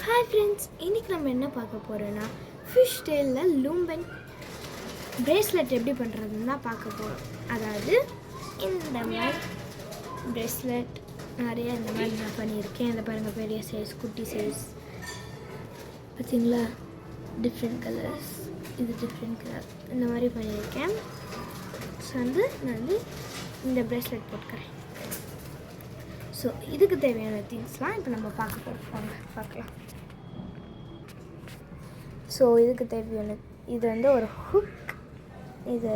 Hi friends, இன்றைக்கி நம்ம என்ன பார்க்க போகிறோன்னா ஃபிஷ் டெயிலில் லூம்பன் பிரேஸ்லெட் எப்படி பண்ணுறதுன்னு தான் பார்க்க போகிறோம். அதாவது இந்த மாதிரி பிரேஸ்லெட் நிறைய இந்த மாதிரி நான் பண்ணியிருக்கேன். இதை பாருங்கள், பெரிய சைஸ், குட்டி சைஸ், பார்த்தீங்களா? டிஃப்ரெண்ட் கலர்ஸ், இது டிஃப்ரெண்ட் கலர், இந்த மாதிரி பண்ணியிருக்கேன். ஸோ நான் இந்த பிரேஸ்லெட் போட்டுக்கிறேன். ஸோ இதுக்கு தேவையான திங்ஸ்லாம் இப்போ நம்ம பார்க்கலாம். ஸோ இதுக்கு தேவையான இது ஒரு ஹுக், இது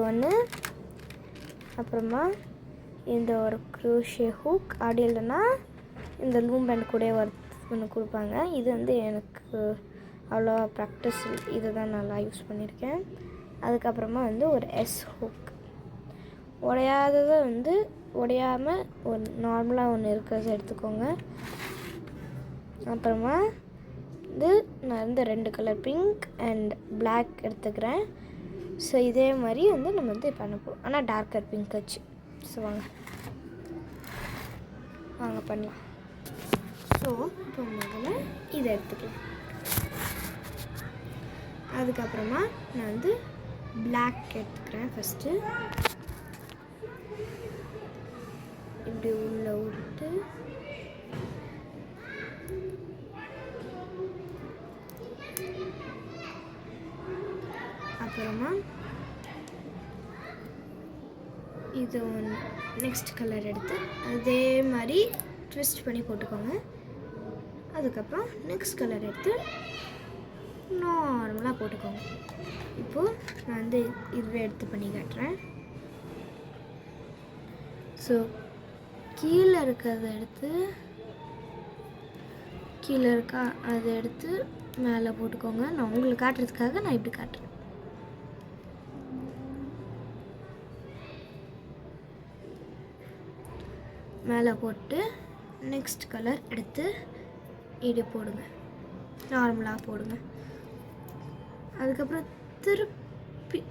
ஒன்று, அப்புறமா இந்த ஒரு க்ரோஷே ஹுக், அப்படி இல்லைன்னா இந்த லூம்பன் கூட ஒன்று கொடுப்பாங்க. இது எனக்கு அவ்வளோவா ப்ராக்டிஸ், இதை தான் நல்லா யூஸ் பண்ணியிருக்கேன். அதுக்கப்புறமா ஒரு எஸ் ஹுக், உடையாததை உடையாமல் ஒரு நார்மலாக ஒன்று இருக்கிறத எடுத்துக்கோங்க. அப்புறமா நான் 2 கலர் பிங்க் அண்ட் பிளாக் எடுத்துக்கிறேன். ஸோ இதே மாதிரி நம்ம பண்ண போகிறோம், ஆனால் டார்க்கர் பிங்க் வச்சு. ஸோ வாங்க பண்ணலாம். ஸோ இப்போ முதல்ல இதை எடுத்துக்கலாம். அதுக்கப்புறமா நான் பிளாக் எடுத்துக்கிறேன். ஃபஸ்ட்டு இப்படி உள்ளே விட்டு அப்புறமா இது ஒன்று நெக்ஸ்ட் கலர் எடுத்து அதே மாதிரி ட்விஸ்ட் பண்ணி போட்டுக்கோங்க. அதுக்கப்புறம் நெக்ஸ்ட் கலர் எடுத்து நார்மலாக போட்டுக்கோங்க. இப்போது நான் இதுவே எடுத்து பண்ணி காட்டுறேன். ஸோ கீழே இருக்கிறத எடுத்து, கீழே இருக்கா அதை எடுத்து மேலே போட்டுக்கோங்க. நான் உங்களுக்கு காட்டுறதுக்காக நான் இப்படி காட்டுறேன். மேலே போட்டு நெக்ஸ்ட் கலர் எடுத்து இப்படி போடுங்க, நார்மலாக போடுங்க. அதுக்கப்புறம் திருப்பி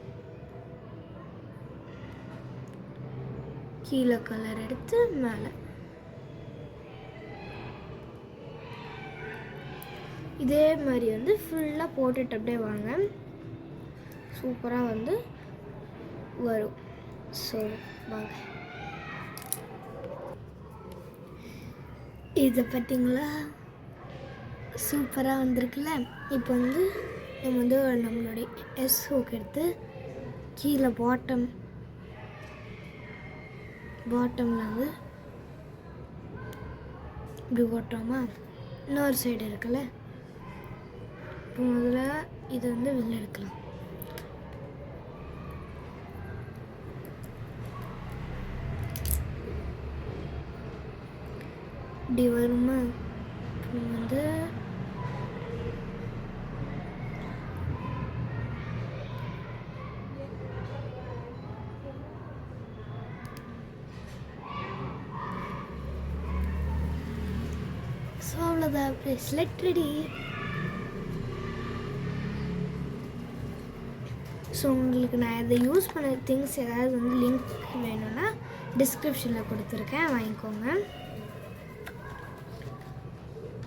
கீழே கலர் எடுத்து மேலே, இதே மாதிரி ஃபுல்லாக போட்டுட்டு அப்படியே வாங்க. சூப்பராக வரும். ஸோ வாங்க, இதை பார்த்தீங்களா? சூப்பராக வந்திருக்குல்ல. இப்போ நம்ம நம்மளுடைய எஸ் ஹூக் எடுத்து கீழே பாட்டமில் இப்படி போட்டோமா, இன்னொரு சைடு இருக்குல்ல. இப்போ முதல்ல இது வெளில எடுக்கலாம். இப்படி வருமா? ஸோ அவ்வளோதான், பிரேஸ்லெட் ரெடி. ஸோ உங்களுக்கு நான் இதை யூஸ் பண்ண திங்ஸ் ஏதாவது லிங்க் வேணும்னா டிஸ்கிரிப்ஷனில் கொடுத்துருக்கேன், வாங்கிக்கோங்க.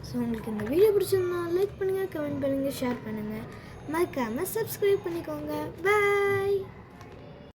ஸோ உங்களுக்கு இந்த வீடியோ பிடிச்சிருந்தா லைக் பண்ணுங்கள், கமெண்ட் பண்ணுங்கள், ஷேர் பண்ணுங்கள், மறக்காமல் சப்ஸ்கிரைப் பண்ணிக்கோங்க. பாய்.